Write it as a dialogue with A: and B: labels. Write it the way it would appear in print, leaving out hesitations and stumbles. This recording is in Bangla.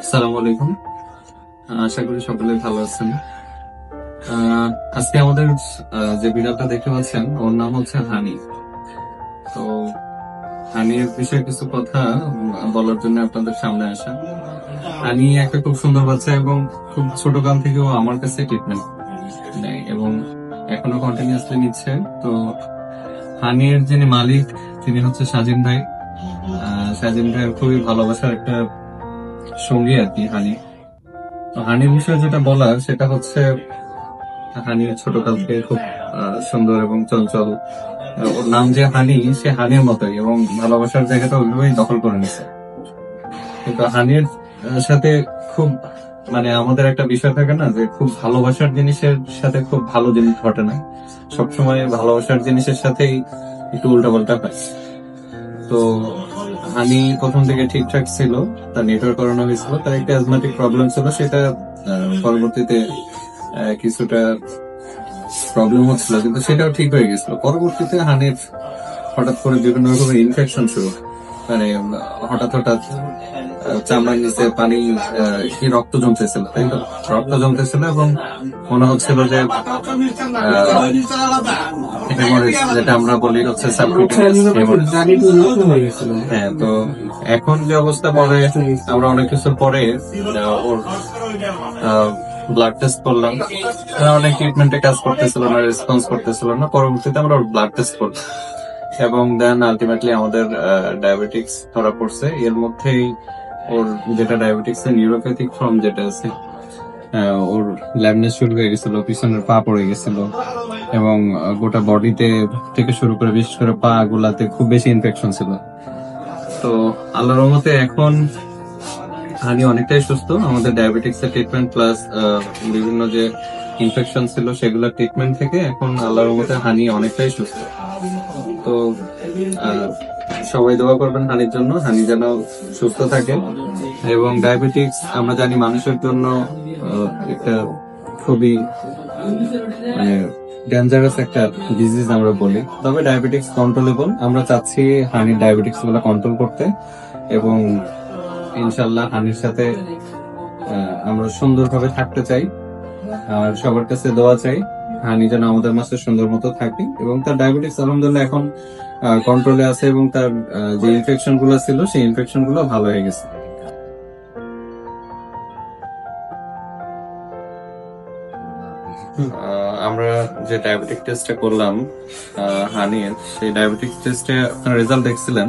A: আসসালামু আলাইকুম। আশা করি সকলে ভালো আছেন। আজকে আমাদের যে বিড়ালটা দেখতে পাচ্ছেন ওর নাম হচ্ছে হানি। তো হানির বিষয়ে কিছু কথা বলার জন্য আপনাদের সামনে আসা। হানি একটা খুব সুন্দর বাচ্চা এবং খুব ছোট কাল থেকেও আমার কাছে ট্রিটমেন্ট নেয় এবং এখনো কন্টিনিউয়াসলি নিচ্ছে। তো হানির যিনি মালিক তিনি হচ্ছে সাজিম ভাই। সাজিম ভাইয়ের খুবই ভালোবাসার একটা সঙ্গী আর কি হানি। তো হানির বিষয়ে যেটা বলার সেটা হচ্ছে হানি ছোটকাল থেকে খুব সুন্দর এবং চঞ্চল। ওর নাম যে হানি, সে হানির মতোই এবং ভালোবাসার জায়গাটা ওইভাবেই দখল করে নিছে। কিন্তু হানির সাথে খুব মানে আমাদের একটা বিষয় থাকে না যে খুব ভালোবাসার জিনিসের সাথে খুব ভালো জিনিস ঘটে না, সবসময় ভালোবাসার জিনিসের সাথেই একটু উল্টাপাল্টা হয়। তো হানি প্রথম থেকে ঠিকঠাক ছিল, তার নেটওয়ার্ক করানো হয়েছিল, তার একটা অ্যাজমাটিক প্রবলেম ছিল, সেটা পরবর্তীতে কিছুটা প্রবলেম হচ্ছিল, কিন্তু সেটাও ঠিক হয়ে গেছিল। পরবর্তীতে হানির হঠাৎ করে বিভিন্ন রকমের ইনফেকশন শুরু, মানে হঠাৎ হঠাৎ চামড়ার নিচে পানি কি রক্ত জমতেছিল, তাই তো রক্ত জমতেছিল এবং মনে হচ্ছিল যে যেটা আমরা বলি হচ্ছে সাবকিউটেনিয়াস হেমোরেজ। হ্যাঁ, তো এখন যে অবস্থা, পরে আমরা অনেক কিছুর পরে ওর ব্লাড টেস্ট করলাম। অনেক ট্রিটমেন্টে কাজ করতেছিল না, রেসপন্স করতেছিল না। পরবর্তীতে আমরা ওর ব্লাড টেস্ট করলাম এবং দেন আলটিমেটলি আমাদের ডায়াবেটিক্স ধরা পড়ছে। এর মধ্যেই ওর যেটা ডায়াবেটিক্স এর নিউরোপ্যাথিক ফর্ম যেটা আছে, ওর ল্যামনেস শুরু হয়ে গেছিল, পিছনের পা পড়ে গেছিল এবং গোটা বডিতে থেকে শুরু করে বিশেষ করে পা গুলাতে খুব বেশি ইনফেকশন ছিল। তো আল্লাহর রহমতে এখন হানি অনেকটাই সুস্থ। আমাদের ডায়াবেটিক্স এর ট্রিটমেন্ট প্লাস বিভিন্ন যে ইনফেকশন ছিল সেগুলোর ট্রিটমেন্ট থেকে এখন আল্লাহর রহমতে হানি অনেকটাই সুস্থ। তো সবাই দোয়া করবেন হানির জন্য, হানি যেন সুস্থ থাকে। এবং ডায়াবেটিক্স আমরা জানি মানুষের জন্য একটা খুবই মানে ডেঞ্জারাস একটা ডিজিজ আমরা বলি, তবে ডায়াবেটিক্স কন্ট্রোলেবল। আমরা চাচ্ছি হানির ডায়াবেটিক্স গুলো কন্ট্রোল করতে এবং ইনশাল্লাহ হানির সাথে আমরা সুন্দরভাবে থাকতে চাই। আর সবার কাছে দোয়া চাই হানি যেন আমাদের মাঝে সুন্দর মতো থাকে এবং তার ডায়াবেটিক্স আলহামদুলিল্লাহ এখন কন্ট্রোলে আছে এবং তার যে ইনফেকশন গুলো ছিল সেই ইনফেকশন গুলো ভালো হয়ে গেছে। আমরা যে ডায়াবেটিক টেস্টটা করলাম হানির, সেই ডায়াবেটিক টেস্টে আপনার রেজাল্ট দেখছিলেন।